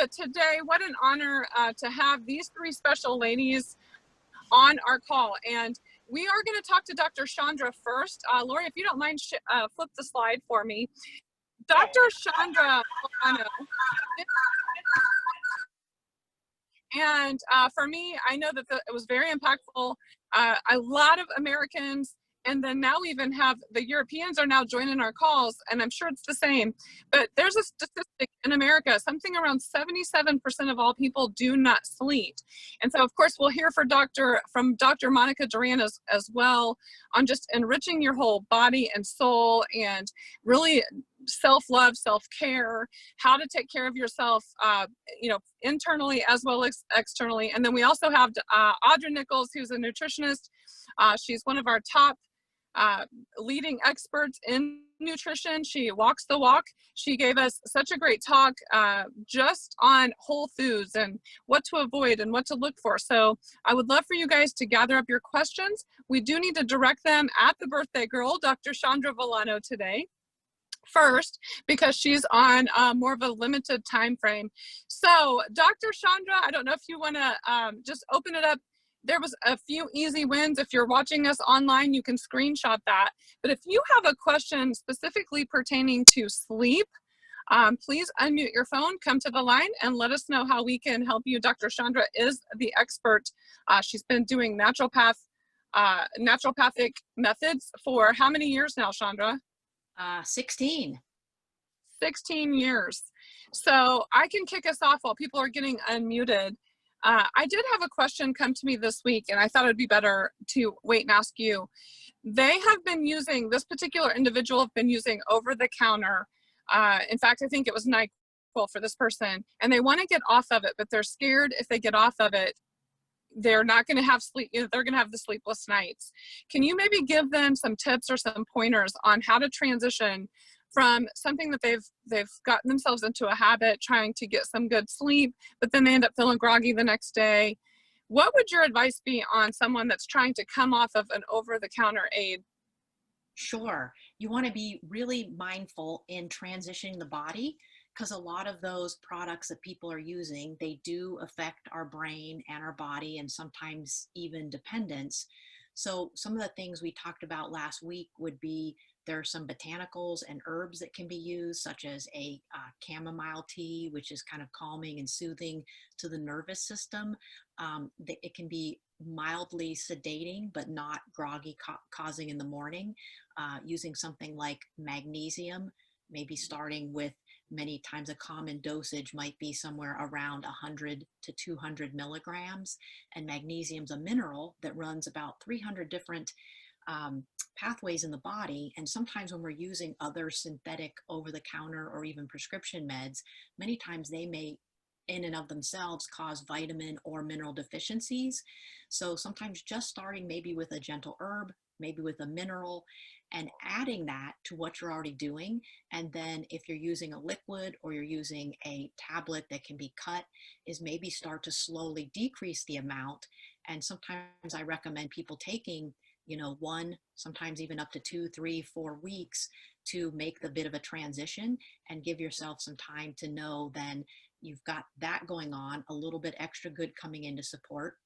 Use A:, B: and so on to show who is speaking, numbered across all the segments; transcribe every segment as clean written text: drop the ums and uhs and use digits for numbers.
A: but today, what an honor to have these three special ladies on our call. And we are going to talk to Dr. Chandra first. Lori, if you don't mind, flip the slide for me. Dr. Chandra Villano. And for me, I know that it was very impactful. A lot of Americans, and then now we even have the Europeans are now joining our calls, and I'm sure it's the same. But there's a statistic in America, something around 77% of all people do not sleep. And so, of course, we'll hear from Dr. Monica Duran as well on just enriching your whole body and soul, and really self-love, self-care, how to take care of yourself, internally as well as externally. And then we also have Audra Nicholls, who's a nutritionist. She's one of our top leading experts in nutrition. She walks the walk. She gave us such a great talk just on whole foods and what to avoid and what to look for. So I would love for you guys to gather up your questions. We do need to direct them at the birthday girl, Dr. Chandra Villano, today first, because she's on more of a limited time frame. So Dr. Chandra, I don't know if you want to just open it up. There was a few easy wins. If you're watching us online, you can screenshot that. But if you have a question specifically pertaining to sleep, please unmute your phone, come to the line, and let us know how we can help you. Dr. Chandra is the expert. She's been doing naturopathic methods for how many years now, Chandra?
B: 16.
A: 16 years. So I can kick us off while people are getting unmuted. I did have a question come to me this week, and I thought it'd be better to wait and ask you. They have been using, this particular individual have been using over-the-counter. In fact, I think it was Nicholls for this person, and they want to get off of it, but they're scared if they get off of it, they're not going to have sleep, they're going to have the sleepless nights. Can you maybe give them some tips or some pointers on how to transition from something that they've gotten themselves into a habit, trying to get some good sleep, but then they end up feeling groggy the next day? What would your advice be on someone that's trying to come off of an over-the-counter aid?
B: Sure. You want to be really mindful in transitioning the body, because a lot of those products that people are using, they do affect our brain and our body, and sometimes even dependence. So some of the things we talked about last week would be, there are some botanicals and herbs that can be used, such as a chamomile tea, which is kind of calming and soothing to the nervous system. It can be mildly sedating, but not groggy causing in the morning. Using something like magnesium, maybe starting with, many times a common dosage might be somewhere around 100 to 200 milligrams. And magnesium's a mineral that runs about 300 different pathways in the body. And sometimes when we're using other synthetic over-the-counter or even prescription meds, many times they may in and of themselves cause vitamin or mineral deficiencies. So sometimes just starting maybe with a gentle herb, maybe with a mineral, and adding that to what you're already doing. And then if you're using a liquid or you're using a tablet that can be cut, is maybe start to slowly decrease the amount. And sometimes I recommend people taking, 1, sometimes even up to 2, 3, 4 weeks to make the bit of a transition, and give yourself some time to know then you've got that going on, a little bit extra good coming in to support,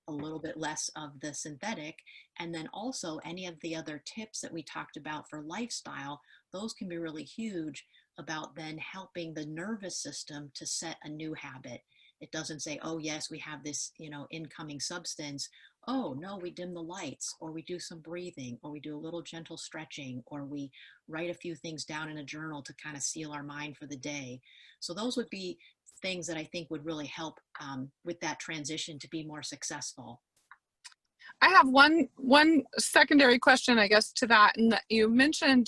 B: a little bit less of the synthetic. And then also any of the other tips that we talked about for lifestyle, those can be really huge about then helping the nervous system to set a new habit. It doesn't say, oh yes, we have this, incoming substance. Oh no, we dim the lights, or we do some breathing, or we do a little gentle stretching, or we write a few things down in a journal to kind of seal our mind for the day. So those would be things that I think would really help with that transition to be more successful.
A: I have one secondary question, I guess, to that. And that you mentioned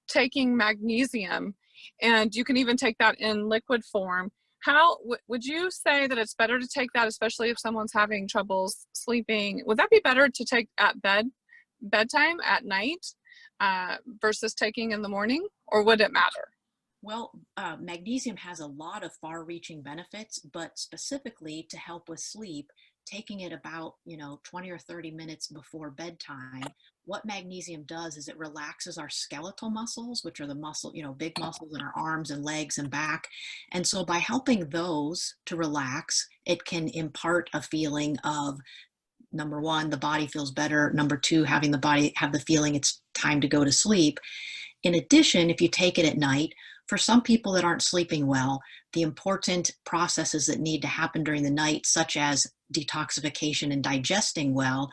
A: taking magnesium, and you can even take that in liquid form. How would you say that it's better to take that, especially if someone's having troubles sleeping? Would that be better to take at bedtime at night versus taking in the morning, or would it matter?
B: Well, magnesium has a lot of far-reaching benefits, but specifically to help with sleep, taking it about, 20 or 30 minutes before bedtime, what magnesium does is it relaxes our skeletal muscles, which are the big muscles in our arms and legs and back. And so by helping those to relax, it can impart a feeling of, number one, the body feels better. Number two, having the body have the feeling it's time to go to sleep. In addition, if you take it at night, for some people that aren't sleeping well, the important processes that need to happen during the night, such as detoxification and digesting well,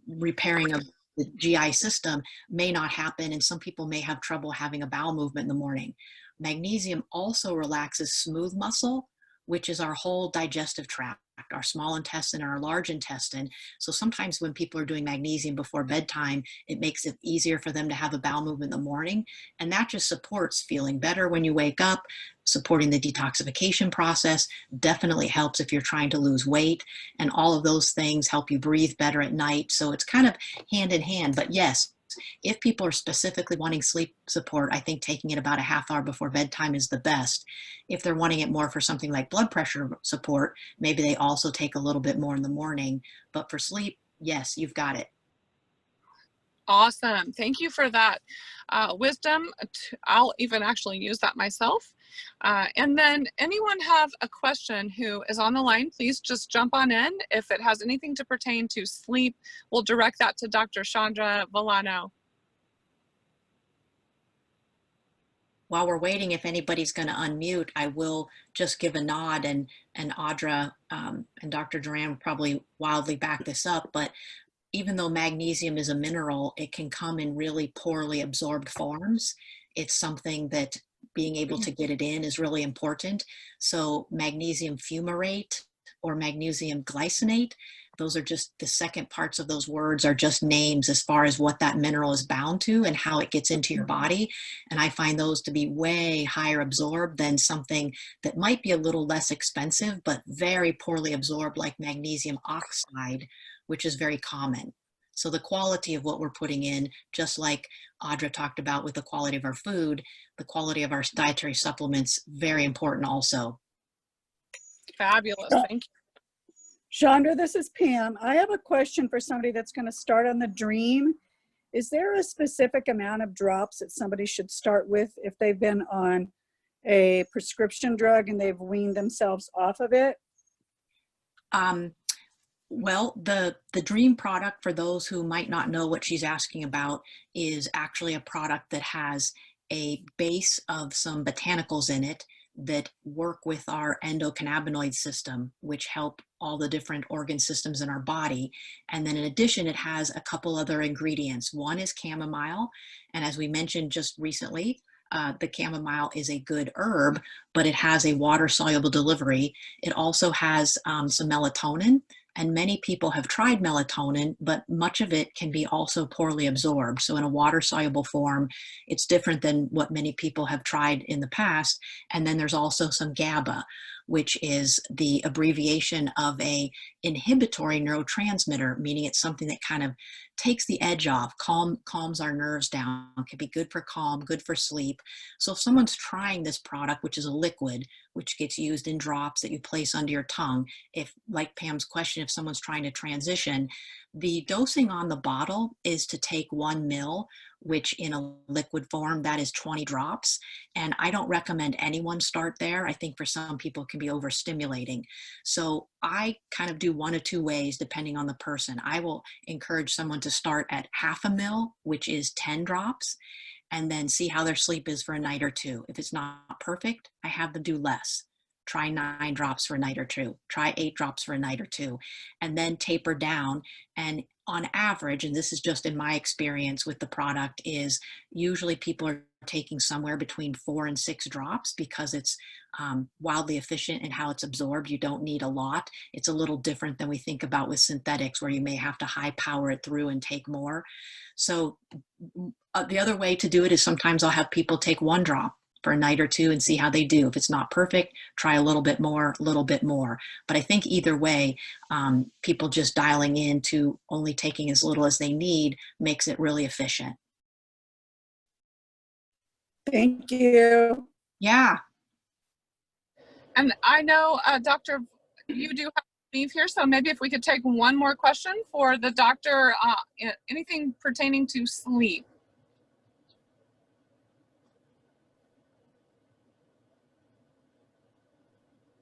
B: repairing of the GI system, may not happen, and some people may have trouble having a bowel movement in the morning. Magnesium also relaxes smooth muscle, which is our whole digestive tract, our small intestine and our large intestine. So sometimes when people are doing magnesium before bedtime, it makes it easier for them to have a bowel movement in the morning. And that just supports feeling better when you wake up, supporting the detoxification process, definitely helps if you're trying to lose weight. And all of those things help you breathe better at night. So it's kind of hand in hand. But yes, if people are specifically wanting sleep support, I think taking it about a half hour before bedtime is the best. If they're wanting it more for something like blood pressure support, maybe they also take a little bit more in the morning. But for sleep, yes, you've got it.
A: Awesome. Thank you for that wisdom. I'll even actually use that myself. And then anyone have a question who is on the line, please just jump on in. If it has anything to pertain to sleep, we'll direct that to Dr. Chandra Villano.
B: While we're waiting, if anybody's going to unmute, I will just give a nod, and Audra and Dr. Duran will probably wildly back this up, but even though magnesium is a mineral, it can come in really poorly absorbed forms. It's something that being able to get it in is really important. So magnesium fumarate or magnesium glycinate, those are just the second parts of those words are just names as far as what that mineral is bound to and how it gets into your body. And I find those to be way higher absorbed than something that might be a little less expensive, but very poorly absorbed, like magnesium oxide, which is very common. So the quality of what we're putting in, just like Audra talked about with the quality of our food, the quality of our dietary supplements, very important also.
A: Fabulous. Thank you.
C: Chandra, this is Pam. I have a question for somebody that's going to start on the Dream. Is there a specific amount of drops that somebody should start with if they've been on a prescription drug and they've weaned themselves off of it?
B: Well, the Dream product, for those who might not know what she's asking about, is actually a product that has a base of some botanicals in it that work with our endocannabinoid system, which help all the different organ systems in our body. And then in addition, it has a couple other ingredients. One is chamomile. And as we mentioned just recently, the chamomile is a good herb, but it has a water-soluble delivery. It also has some melatonin. And many people have tried melatonin, but much of it can be also poorly absorbed. So in a water-soluble form, it's different than what many people have tried in the past. And then there's also some GABA, which is the abbreviation of a inhibitory neurotransmitter, meaning it's something that kind of takes the edge off, calms our nerves down. It can be good for calm, good for sleep. So if someone's trying this product, which is a liquid, which gets used in drops that you place under your tongue, if, like Pam's question, if someone's trying to transition, the dosing on the bottle is to take 1 ml, which in a liquid form, that is 20 drops. And I don't recommend anyone start there. I think for some people it can be overstimulating. So I kind of do one of two ways depending on the person. I will encourage someone to start at 0.5 ml, which is 10 drops, and then see how their sleep is for a night or two. If it's not perfect, I have them do less. Try 9 drops for a night or two. Try 8 drops for a night or two, and then taper down. And on average, and this is just in my experience with the product, is usually people are taking somewhere between 4 and 6 drops because it's wildly efficient in how it's absorbed. You don't need a lot. It's a little different than we think about with synthetics, where you may have to high power it through and take more. So the other way to do it is sometimes I'll have people take 1 drop for a night or two and see how they do. If it's not perfect, try a little bit more, a little bit more. But I think either way, people just dialing in to only taking as little as they need makes it really efficient.
C: Thank you.
B: Yeah.
A: And I know, Doctor, you do have leave here. So maybe if we could take one more question for the doctor, anything pertaining to sleep.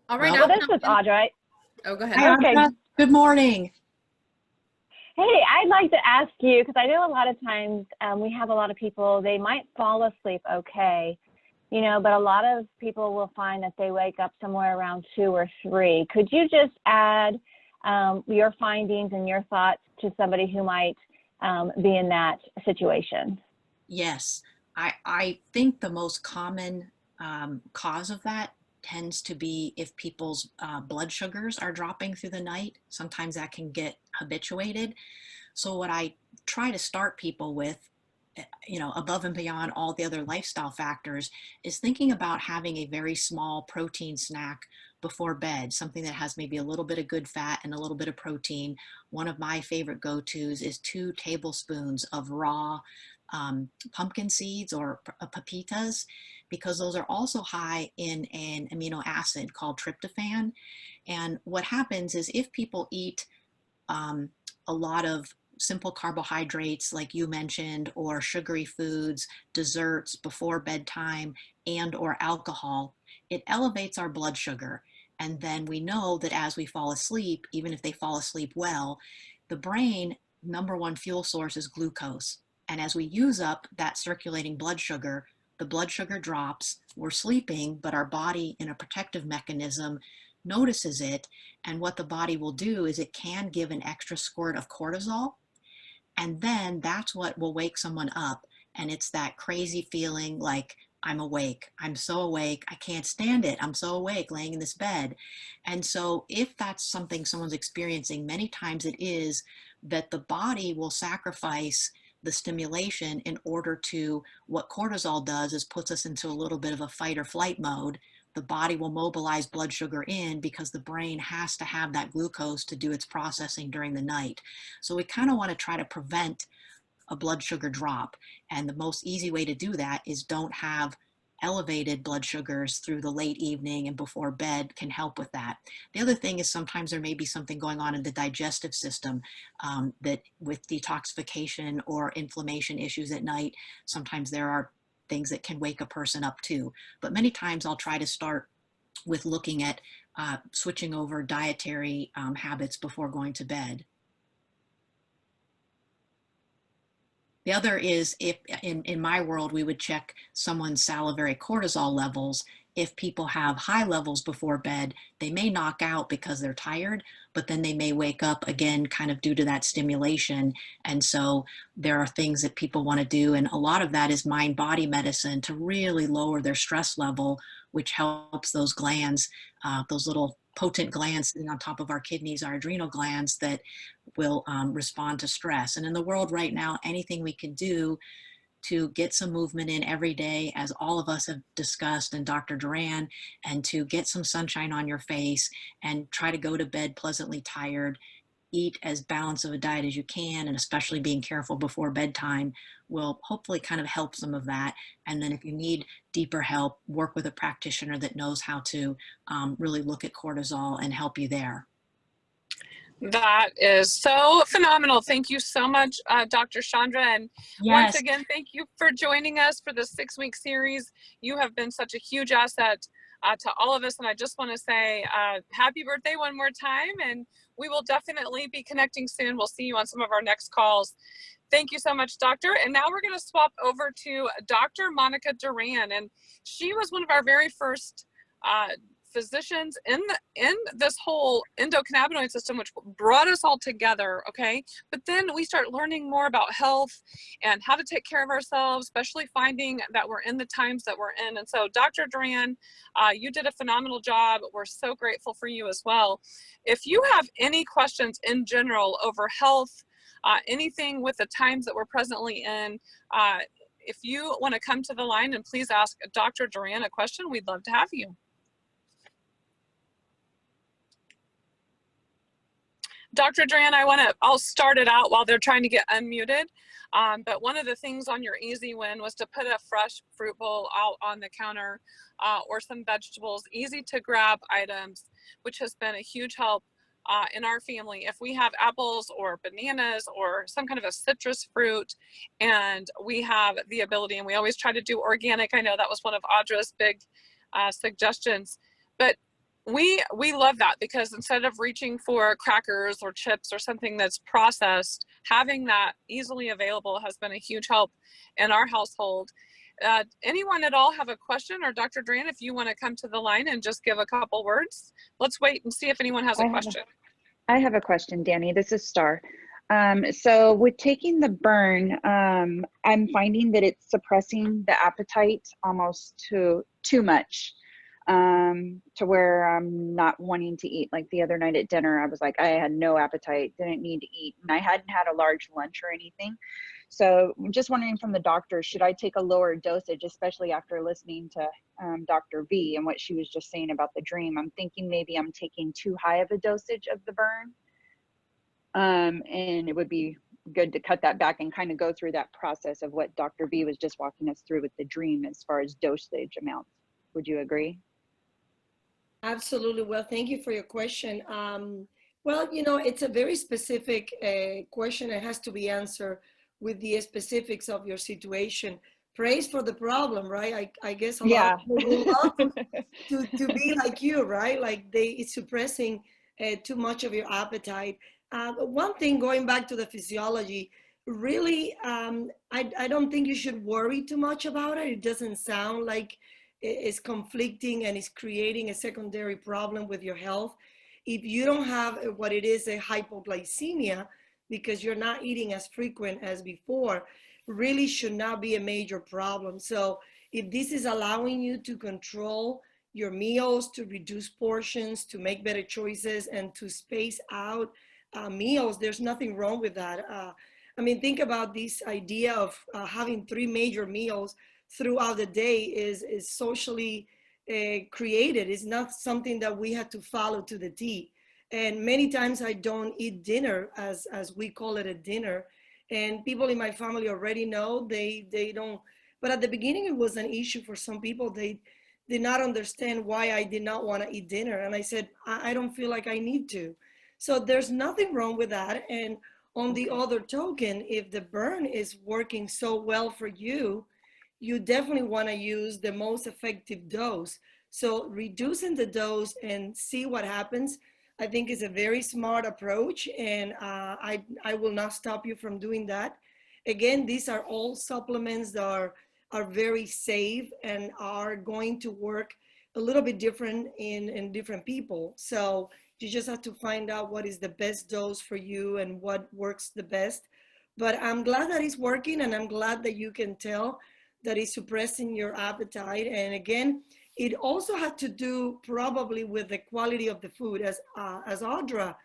B: All right.
D: Well, this is Audra.
B: Oh, go ahead.
C: Hi,
D: Okay.
C: Audra.
B: Good morning.
D: Hey, I'd like to ask you, because I know a lot of times we have a lot of people, they might fall asleep okay, you know, but a lot of people will find that they wake up somewhere around 2 or 3. Could you just add your findings and your thoughts to somebody who might be in that situation?
B: Yes, I think the most common cause of that tends to be if people's blood sugars are dropping through the night. Sometimes that can get habituated. So what I try to start people with, you know, above and beyond all the other lifestyle factors, is thinking about having a very small protein snack before bed, something that has maybe a little bit of good fat and a little bit of protein. One of my favorite go-tos is 2 tablespoons of raw pumpkin seeds or pepitas, because those are also high in an amino acid called tryptophan. And what happens is if people eat a lot of simple carbohydrates like you mentioned, or sugary foods, desserts before bedtime, and or alcohol, it elevates our blood sugar. And then we know that as we fall asleep, even if they fall asleep well, the brain #1 fuel source is glucose. And as we use up that circulating blood sugar, the blood sugar drops, we're sleeping, but our body in a protective mechanism notices it. And what the body will do is it can give an extra squirt of cortisol. And then that's what will wake someone up. And it's that crazy feeling like, I'm awake. I'm so awake. I can't stand it. I'm so awake laying in this bed. And so if that's something someone's experiencing, many times it is that the body will sacrifice the stimulation in order to, what cortisol does is puts us into a little bit of a fight or flight mode. The body will mobilize blood sugar in because the brain has to have that glucose to do its processing during the night. So we kind of want to try to prevent a blood sugar drop. And the most easy way to do that is don't have elevated blood sugars through the late evening and before bed can help with that. The other thing is sometimes there may be something going on in the digestive system that with detoxification or inflammation issues at night, sometimes there are things that can wake a person up too. But many times I'll try to start with looking at switching over dietary habits before going to bed. The other is if in my world, we would check someone's salivary cortisol levels. If people have high levels before bed, they may knock out because they're tired, but then they may wake up again kind of due to that stimulation. And so there are things that people want to do. And a lot of that is mind-body medicine to really lower their stress level, which helps those glands, those little potent glands on top of our kidneys, our adrenal glands that will respond to stress. And in the world right now, anything we can do to get some movement in every day, as all of us have discussed, and Dr. Duran, and to get some sunshine on your face and try to go to bed pleasantly tired, eat as balanced of a diet as you can, and especially being careful before bedtime will hopefully kind of help some of that. And then if you need deeper help, work with a practitioner that knows how to really look at cortisol and help you there.
A: That is so phenomenal. Thank you so much, Dr. Chandra. And once again, thank you for joining us for this 6-week series. You have been such a huge asset to all of us. And I just want to say happy birthday one more time. And we will definitely be connecting soon. We'll see you on some of our next calls. Thank you so much, Doctor. And now we're going to swap over to Dr. Monica Duran. And she was one of our very first physicians in this whole endocannabinoid system, which brought us all together. Okay, but then we start learning more about health and how to take care of ourselves, especially finding that we're in the times that we're in. And so Dr. Duran, you did a phenomenal job. We're so grateful for you as well. If you have any questions in general over health, anything with the times that we're presently in, if you want to come to the line and please ask Dr. Duran a question, we'd love to have you. Dr. Duran, I'll start it out while they're trying to get unmuted. But one of the things on your easy win was to put a fresh fruit bowl out on the counter or some vegetables, easy to grab items, which has been a huge help in our family, if we have apples or bananas or some kind of a citrus fruit, and we have the ability, and we always try to do organic. I know that was one of Audra's big suggestions, but we love that, because instead of reaching for crackers or chips or something that's processed, having that easily available has been a huge help in our household. Anyone at all have a question? Or Dr. Duran, if you want to come to the line and just give a couple words, let's wait and see if anyone has a question.
E: I have a question, Danny. This is Star. So with taking the burn, I'm finding that it's suppressing the appetite almost too much, to where I'm not wanting to eat. Like the other night at dinner, I was like, I had no appetite, didn't need to eat, and I hadn't had a large lunch or anything. So I'm just wondering from the doctor, should I take a lower dosage, especially after listening to Dr. V and what she was just saying about the dream? I'm thinking maybe I'm taking too high of a dosage of the burn. And it would be good to cut that back and kind of go through that process of what Dr. V was just walking us through with the dream as far as dosage amounts. Would you agree?
F: Absolutely. Well, thank you for your question. Well, you know, it's a very specific question. It has to be answered with the specifics of your situation. Praise for the problem, right? I guess a lot of people would love to be like you, right? Like it's suppressing too much of your appetite. One thing, going back to the physiology, really, I don't think you should worry too much about it. It doesn't sound like it's conflicting and it's creating a secondary problem with your health. If you don't have what it is, a hypoglycemia, because you're not eating as frequent as before, really should not be a major problem. So if this is allowing you to control your meals, to reduce portions, to make better choices, and to space out meals, there's nothing wrong with that. I mean, think about this idea of having 3 major meals throughout the day is socially created. It's not something that we had to follow to the T. And many times I don't eat dinner, as we call it, a dinner. And people in my family already know they don't. But at the beginning, it was an issue for some people. They did not understand why I did not want to eat dinner. And I said, I don't feel like I need to. So there's nothing wrong with that. And on the other token, if the burn is working so well for you, you definitely want to use the most effective dose. So reducing the dose and see what happens, I think is a very smart approach, and I will not stop you from doing that. Again, these are all supplements that are very safe and are going to work a little bit different in different people. So you just have to find out what is the best dose for you and what works the best. But I'm glad that it's working, and I'm glad that you can tell that it's suppressing your appetite. And again, it also had to do probably with the quality of the food, as Audra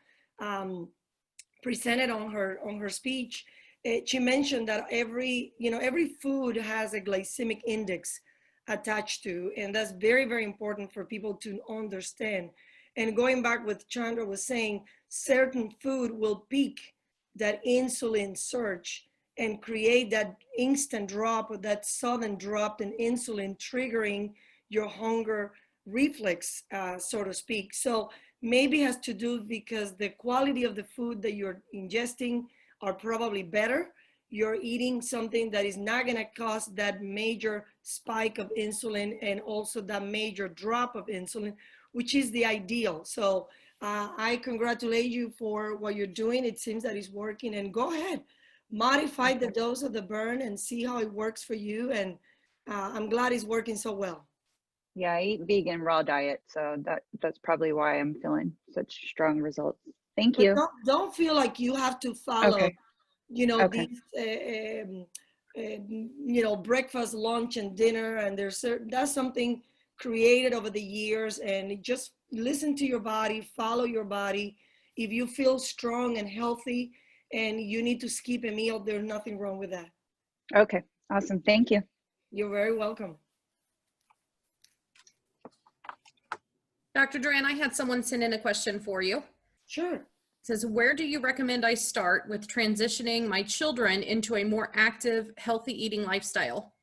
F: presented on her speech. She mentioned that every food has a glycemic index attached to, and that's very, very important for people to understand. And going back what Chandra was saying, certain food will peak that insulin surge and create that instant drop, or that sudden drop in insulin, triggering your hunger reflex, so to speak. So maybe it has to do because the quality of the food that you're ingesting are probably better. You're eating something that is not gonna cause that major spike of insulin and also that major drop of insulin, which is the ideal. So I congratulate you for what you're doing. It seems that it's working, and go ahead, modify the dose of the burn and see how it works for you. And I'm glad it's working so well.
E: Yeah, I eat vegan raw diet, so that's probably why I'm feeling such strong results. Thank
F: But
E: you.
F: don't feel like you have to follow,
E: Okay.
F: you know,
E: Okay.
F: these, breakfast, lunch, and dinner. And that's something created over the years. And just listen to your body, follow your body. If you feel strong and healthy and you need to skip a meal, there's nothing wrong with that.
E: Okay, awesome. Thank you.
F: You're very welcome.
G: Dr. Duran, I had someone send in a question for you.
F: Sure.
G: It says, where do you recommend I start with transitioning my children into a more active, healthy eating lifestyle?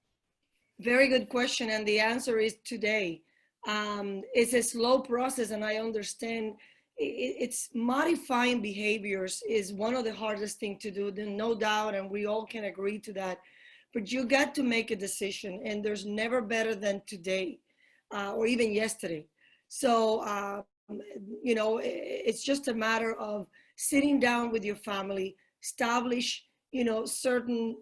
F: Very good question. And the answer is today. It's a slow process, and I understand it's modifying behaviors is one of the hardest thing to do, no doubt, and we all can agree to that. But you got to make a decision, and there's never better than today or even yesterday. So, you know, it's just a matter of sitting down with your family, establish, you know, certain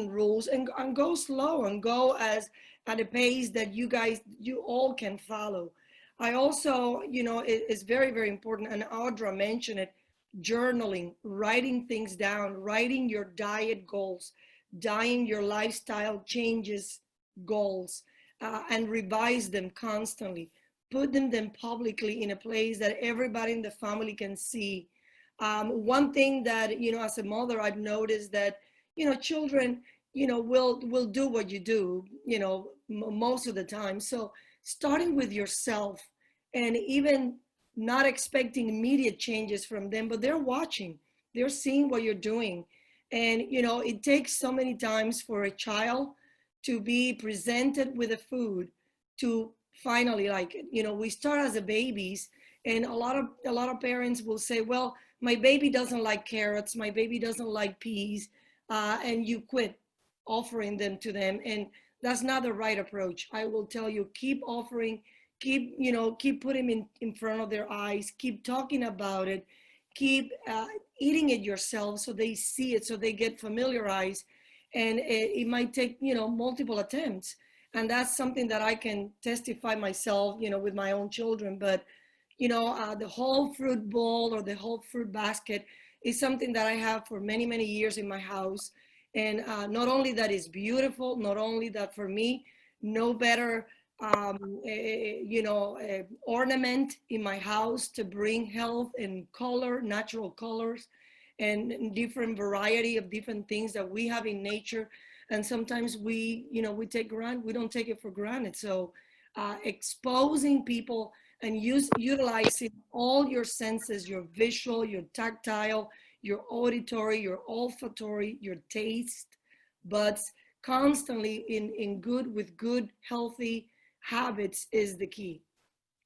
F: rules, and go slow and go at a pace that you all can follow. I also, you know, it's very, very important, and Audra mentioned it, journaling, writing things down, writing your diet goals, dying your lifestyle changes goals, and revise them constantly. Put them publicly in a place that everybody in the family can see. One thing that, you know, as a mother, I've noticed that, you know, children, you know, will do what you do, you know, most of the time. So starting with yourself, and even not expecting immediate changes from them, but they're watching, they're seeing what you're doing. And, you know, it takes so many times for a child to be presented with a food to finally like it. You know, we start as a babies, and a lot of parents will say, well, my baby doesn't like carrots, my baby doesn't like peas, and you quit offering them to them. And that's not the right approach. I will tell you, keep offering, keep, you know, keep putting in front of their eyes, keep talking about it, keep eating it yourself so they see it, so they get familiarized. And it might take, you know, multiple attempts. And that's something that I can testify myself, you know, with my own children. But, you know, the whole fruit bowl or the whole fruit basket is something that I have for many, many years in my house. And not only that is beautiful, not only that for me, no better, you know, ornament in my house to bring health and color, natural colors, and different variety of different things that we have in nature. And sometimes we, you know, we don't take it for granted. So exposing people and utilizing all your senses, your visual, your tactile, your auditory, your olfactory, your taste buds, constantly with good, healthy habits is the key.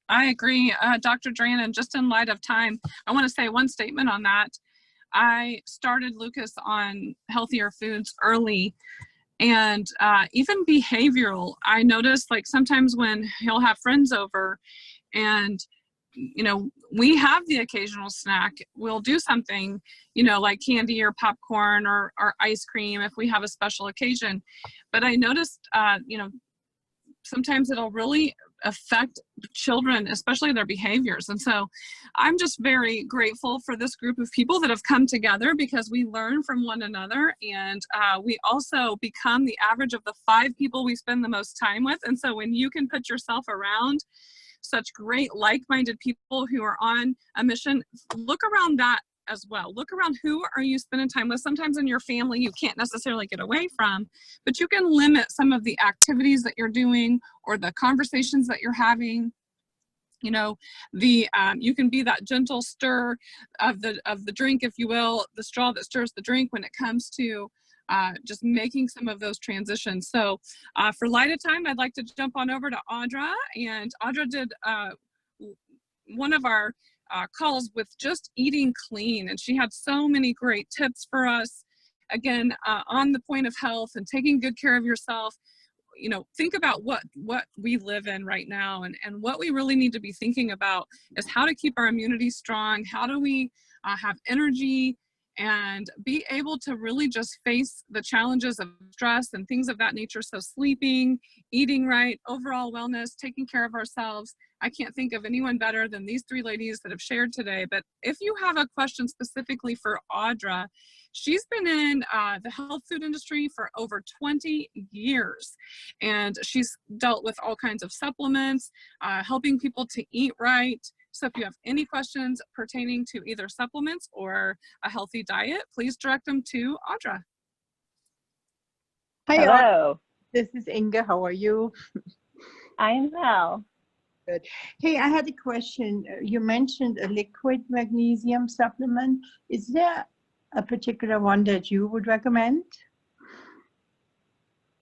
A: I agree, Dr. Duran, and just in light of time, I want to say one statement on that. I started Lucas on healthier foods early, and even behavioral. I noticed, like, sometimes when he'll have friends over and, you know, we have the occasional snack, we'll do something, you know, like candy or popcorn or ice cream if we have a special occasion. But I noticed, you know, sometimes it'll really affect children, especially their behaviors. And so I'm just very grateful for this group of people that have come together, because we learn from one another, and we also become the average of the 5 people we spend the most time with. And so when you can put yourself around such great like-minded people who are on a mission, look around that as well. Look around, who are you spending time with? Sometimes in your family you can't necessarily get away from, but you can limit some of the activities that you're doing or the conversations that you're having. You know, you can be that gentle stir of the drink, if you will, the straw that stirs the drink when it comes to just making some of those transitions. So for light of time, I'd like to jump on over to Audra. And Audra did one of our calls with just eating clean, and she had so many great tips for us, again, on the point of health and taking good care of yourself. You know, think about what we live in right now, and what we really need to be thinking about is how to keep our immunity strong. How do we have energy and be able to really just face the challenges of stress and things of that nature? So sleeping, eating right, overall wellness, taking care of ourselves. I can't think of anyone better than these 3 ladies that have shared today. But if you have a question specifically for Audra, she's been in the health food industry for over 20 years, and she's dealt with all kinds of supplements, helping people to eat right. So if you have any questions pertaining to either supplements or a healthy diet, please direct them to Audra.
H: Hi,
D: Hello.
H: this is Inga. How are you?
D: I'm well.
H: Good. Hey, I had a question. You mentioned a liquid magnesium supplement. Is there a particular one that you would recommend?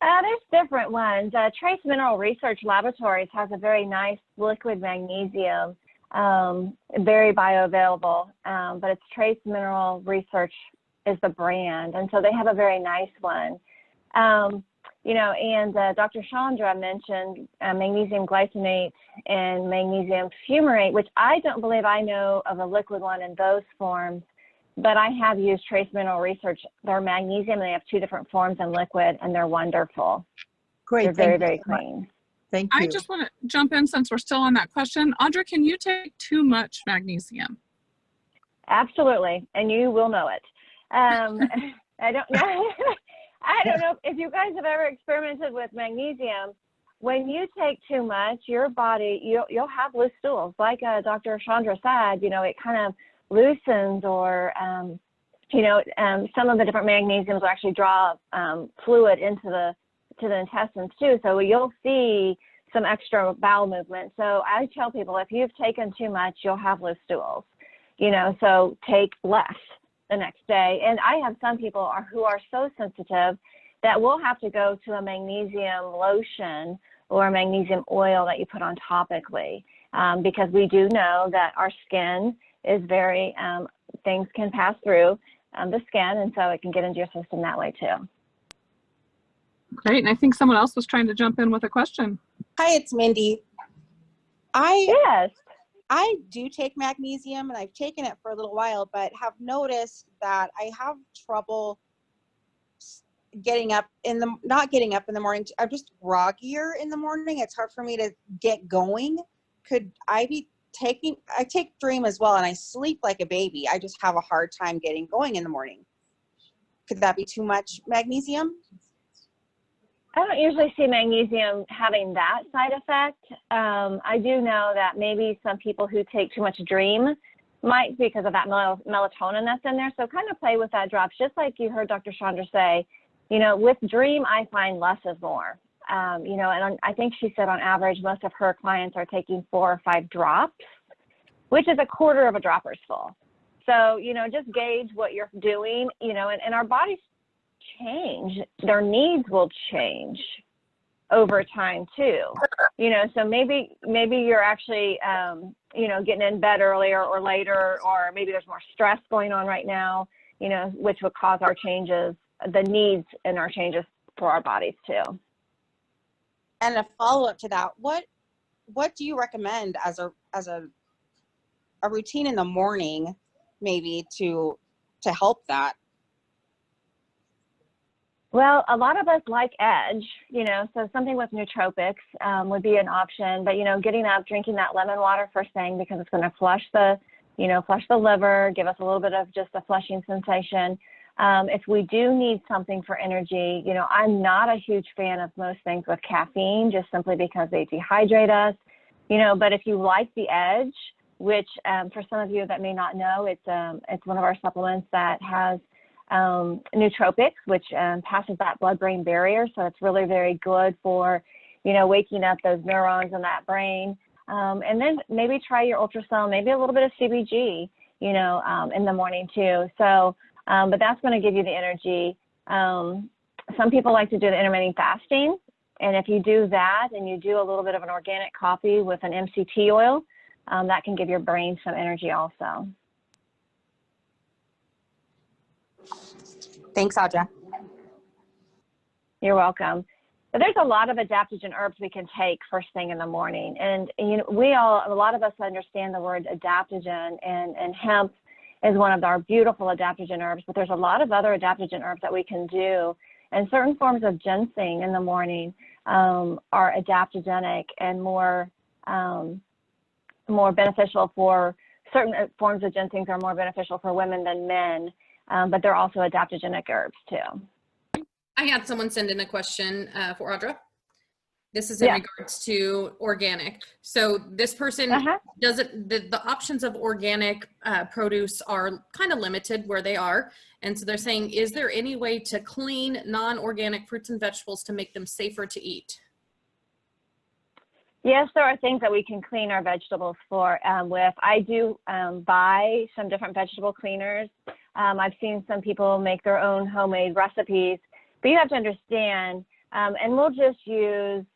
D: There's different ones. Trace Mineral Research Laboratories has a very nice liquid magnesium. very bioavailable, but it's Trace Mineral Research is the brand. And so they have a very nice one. You know, and Dr. Chandra mentioned magnesium glycinate and magnesium fumarate, which I don't believe I know of a liquid one in those forms, but I have used Trace Mineral Research. They're magnesium, and they have 2 different forms in liquid, and they're wonderful.
H: Great.
D: They're very, very clean.
H: Thank you.
A: I just want to jump in since we're still on that question. Audra, can you take too much magnesium?
D: Absolutely, and you will know it. I don't know. I don't know if you guys have ever experimented with magnesium. When you take too much, your body, you'll have loose stools. Like Dr. Chandra said, you know, it kind of loosens, or, you know, some of the different magnesiums will actually draw fluid into the intestines too. So you'll see some extra bowel movement. So I tell people, if you've taken too much, you'll have loose stools, you know, so take less the next day. And I have some people who are so sensitive that will have to go to a magnesium lotion or a magnesium oil that you put on topically, because we do know that our skin is very, things can pass through the skin, and so it can get into your system that way too.
A: Great, and I think someone else was trying to jump in with a question.
I: Hi, it's Mindy.
D: Yes.
I: I do take magnesium, and I've taken it for a little while, but have noticed that I have trouble not getting up in the morning. I'm just groggier in the morning. It's hard for me to get going. Could I be I take Dream as well, and I sleep like a baby. I just have a hard time getting going in the morning. Could that be too much magnesium?
D: I don't usually see magnesium having that side effect. I do know that maybe some people who take too much Dream might, because of that melatonin that's in there. So kind of play with that drops, just like you heard Dr. Chandra say, you know, with Dream, I find less is more. You know, and I think she said on average, most of her clients are taking 4 or 5 drops, which is a quarter of a dropper's full. So, you know, just gauge what you're doing, you know, and our bodies change, their needs will change over time too, you know, so maybe you're actually, you know, getting in bed earlier or later, or maybe there's more stress going on right now, you know, which would cause our changes, the needs and our changes for our bodies too.
I: And a follow-up to that, what do you recommend as a routine in the morning, maybe to help that?
D: Well, a lot of us like edge, you know, so something with nootropics would be an option. But, you know, getting up, drinking that lemon water first thing, because it's going to flush the liver, give us a little bit of just a flushing sensation. If we do need something for energy, you know, I'm not a huge fan of most things with caffeine, just simply because they dehydrate us, you know. But if you like the edge, which for some of you that may not know, it's one of our supplements that has nootropics, which passes that blood-brain barrier. So it's really very good for, you know, waking up those neurons in that brain. And then maybe try your ultrasound, maybe a little bit of CBG, you know, in the morning too. So, but that's going to give you the energy. Some people like to do the intermittent fasting. And if you do that and you do a little bit of an organic coffee with an MCT oil, that can give your brain some energy also.
I: Thanks, Audra.
D: You're welcome. But there's a lot of adaptogen herbs we can take first thing in the morning. And you know, a lot of us understand the word adaptogen, and hemp is one of our beautiful adaptogen herbs, but there's a lot of other adaptogen herbs that we can do. And certain forms of ginseng in the morning are adaptogenic and more beneficial for certain forms of ginseng are more beneficial for women than men. But they're also adaptogenic herbs too.
G: I had someone send in a question for Audra. This is in regards to organic. So this person doesn't, the options of organic produce are kind of limited where they are. And so they're saying, is there any way to clean non-organic fruits and vegetables to make them safer to eat?
D: Yes, there are things that we can clean our vegetables with. I do buy some different vegetable cleaners. I've seen some people make their own homemade recipes, but you have to understand, and we'll just use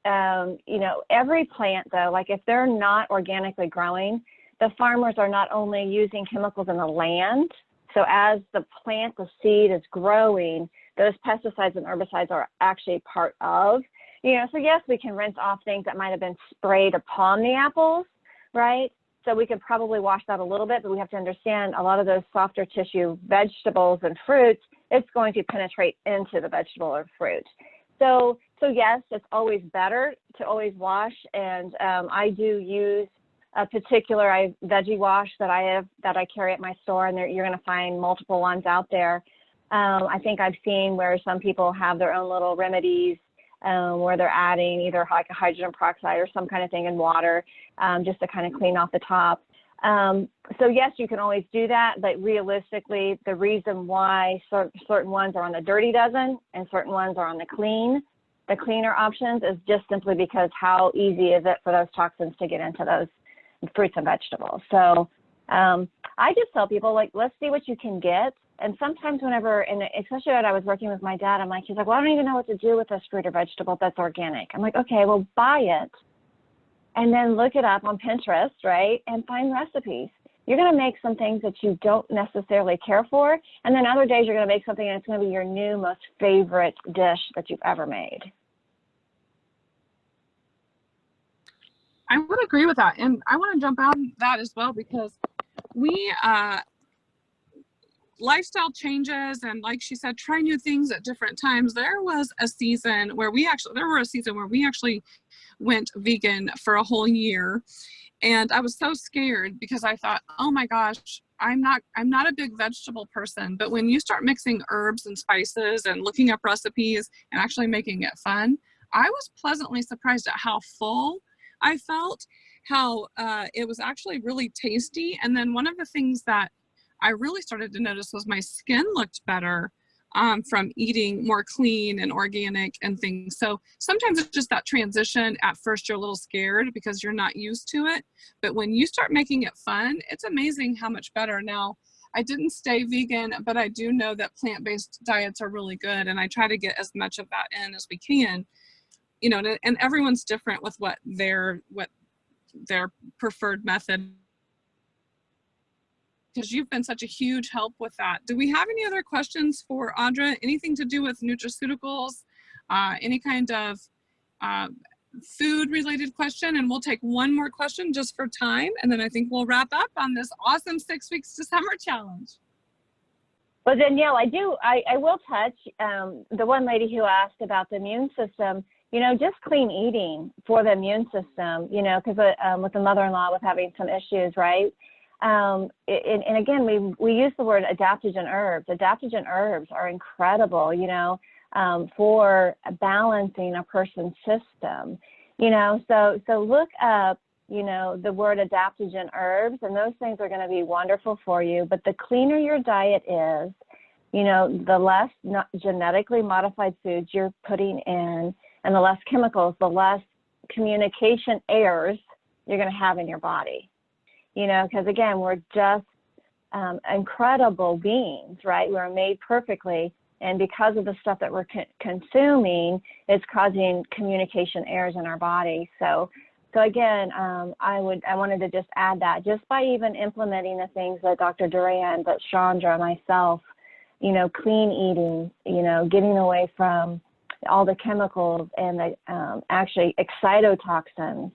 D: you know, every plant though, like if they're not organically growing, the farmers are not only using chemicals in the land. So as the plant, the seed is growing, those pesticides and herbicides are actually part of, you know, so yes, we can rinse off things that might have been sprayed upon the apples, right? So we could probably wash that a little bit, but we have to understand a lot of those softer tissue vegetables and fruits, it's going to penetrate into the vegetable or fruit. So yes, it's always better to always wash. And I do use a particular veggie wash that I carry at my store, and you're going to find multiple ones out there. I think I've seen where some people have their own little remedies where they're adding either like a hydrogen peroxide or some kind of thing in water just to kind of clean off the top. So yes, you can always do that, but realistically, the reason why certain ones are on the dirty dozen and certain ones are on the cleaner options is just simply because how easy is it for those toxins to get into those fruits and vegetables. So I just tell people, like, let's see what you can get. And sometimes whenever, and especially when I was working with my dad, I'm like, he's like, well, I don't even know what to do with this fruit or vegetable that's organic. I'm like, okay, well, buy it and then look it up on Pinterest, right? And find recipes. You're going to make some things that you don't necessarily care for. And then other days you're going to make something and it's going to be your new most favorite dish that you've ever made.
A: I would agree with that. And I want to jump on that as well, because we, lifestyle changes, and like she said, try new things at different times. There were a season where we actually went vegan for a whole year. And I was so scared because I thought, oh my gosh, I'm not a big vegetable person. But when you start mixing herbs and spices and looking up recipes and actually making it fun, I was pleasantly surprised at how full I felt, how it was actually really tasty. And then one of the things that I really started to notice was my skin looked better from eating more clean and organic and things. So sometimes it's just that transition. At first you're a little scared because you're not used to it, but when you start making it fun, it's amazing how much better. Now, I didn't stay vegan, but I do know that plant-based diets are really good, and I try to get as much of that in as we can. You know, and everyone's different with what their preferred method. Because you've been such a huge help with that. Do we have any other questions for Audra? Anything to do with nutraceuticals? Any kind of food-related question? And we'll take one more question just for time, and then I think we'll wrap up on this awesome 6 weeks to summer challenge.
D: Well, Danielle, I will touch the one lady who asked about the immune system. You know, just clean eating for the immune system, you know, because with the mother-in-law with having some issues, right? And again, we use the word adaptogen herbs. Adaptogen herbs are incredible, you know, for balancing a person's system, you know, so look up, you know, the word adaptogen herbs, and those things are going to be wonderful for you. But the cleaner your diet is, you know, the less genetically modified foods you're putting in, and the less chemicals, the less communication errors you're going to have in your body. You know, because again, we're just incredible beings, right? We're made perfectly. And because of the stuff that we're consuming, it's causing communication errors in our body. So again, I wanted to just add that just by even implementing the things that Dr. Duran, but Chandra, myself, you know, clean eating, you know, getting away from all the chemicals and the actually excitotoxins.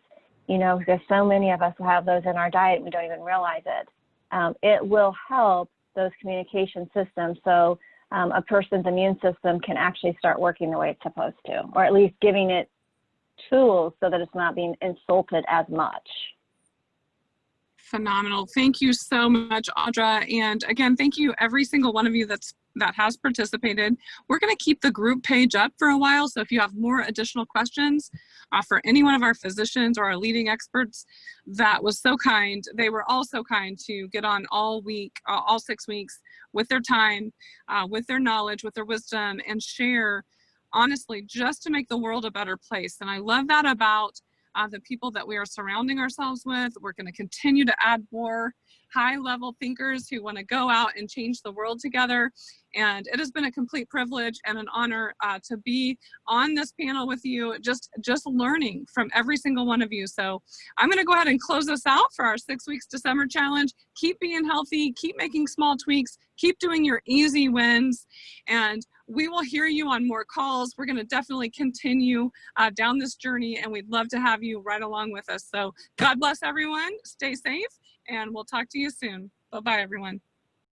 D: You know, because so many of us have those in our diet, we don't even realize it. It will help those communication systems so a person's immune system can actually start working the way it's supposed to, or at least giving it tools so that it's not being insulted as much.
A: Phenomenal. Thank you so much, Audra. And again, thank you every single one of you that has participated. We're going to keep the group page up for a while. So if you have more additional questions for any one of our physicians or our leading experts, that was so kind. They were all so kind to get on all week, all 6 weeks with their time, with their knowledge, with their wisdom, and share honestly just to make the world a better place. And I love that about the people that we are surrounding ourselves with. We're going to continue to add more high-level thinkers who want to go out and change the world together. And it has been a complete privilege and an honor to be on this panel with you, just learning from every single one of you. So I'm going to go ahead and close this out for our 6 weeks December challenge. Keep being healthy, keep making small tweaks, keep doing your easy wins, and we will hear you on more calls. We're going to definitely continue down this journey, and we'd love to have you right along with us. So God bless everyone. Stay safe, and we'll talk to you soon. Bye-bye, everyone.